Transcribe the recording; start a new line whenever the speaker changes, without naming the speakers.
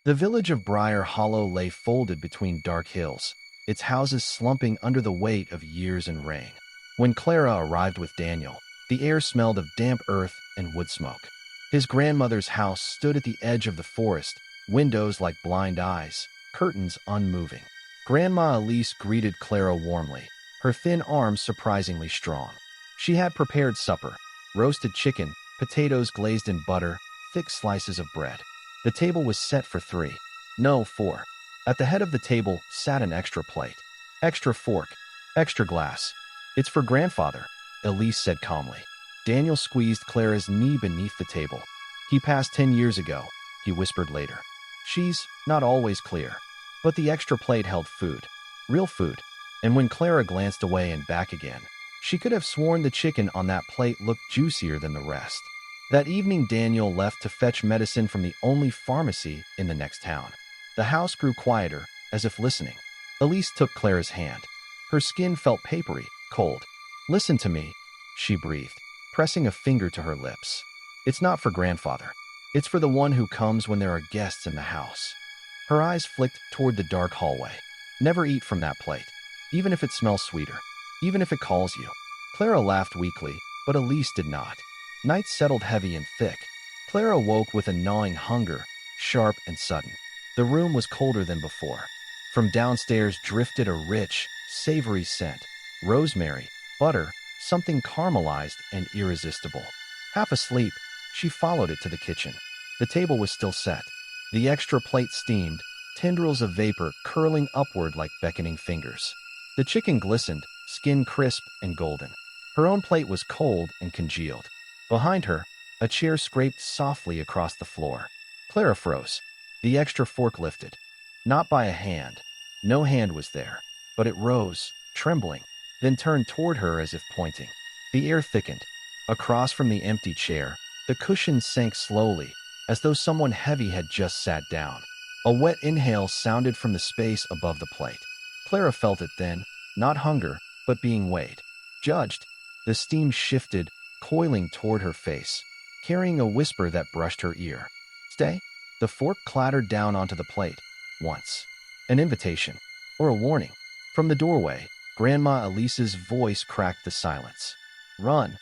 The village of Briar Hollow lay folded between dark hills, its houses slumping under the weight of years and rain. When Clara arrived with Daniel, the air smelled of damp earth and wood smoke. His grandmother's house stood at the edge of the forest, windows like blind eyes, curtains unmoving. Grandma Elise greeted Clara warmly, her thin arms surprisingly strong. She had prepared supper: roasted chicken, potatoes glazed in butter, thick slices of bread. The table was set for three, no, four. At the head of the table sat an extra plate, extra fork, extra glass. "It's for grandfather," Elise said calmly. Daniel squeezed Clara's knee beneath the table. "He passed 10 years ago," he whispered later. "She's not always clear." But the extra plate held food, real food. And when Clara glanced away and back again, she could have sworn the chicken on that plate looked juicier than the rest. That evening, Daniel left to fetch medicine from the only pharmacy in the next town. The house grew quieter, as if listening. Elise took Clara's hand. Her skin felt papery, cold. "Listen to me," she breathed, pressing a finger to her lips. "It's not for grandfather. It's for the one who comes when there are guests in the house." Her eyes flicked toward the dark hallway. "Never eat from that plate, even if it smells sweeter, even if it calls you." Clara laughed weakly, but Elise did not. Night settled heavy and thick. Clara woke with a gnawing hunger, sharp and sudden. The room was colder than before. From downstairs drifted a rich, savory scent: rosemary, butter, something caramelized and irresistible. Half asleep, she followed it to the kitchen. The table was still set. The extra plate steamed, tendrils of vapor curling upward like beckoning fingers. The chicken glistened, skin crisp and golden. Her own plate was cold and congealed. Behind her, a chair scraped softly across the floor. Clara froze. The extra fork lifted. Not by a hand. No hand was there. But it rose, trembling, then turned toward her as if pointing. The air thickened. Across from the empty chair, the cushions sank slowly, as though someone heavy had just sat down. A wet inhale sounded from the space above the plate. Clara felt it then, not hunger, but being weighed, judged. The steam shifted, coiling toward her face, carrying a whisper that brushed her ear. "Stay?" The fork clattered down onto the plate. Once. An invitation. Or a warning. From the doorway, Grandma Elise's voice cracked the silence. "Run.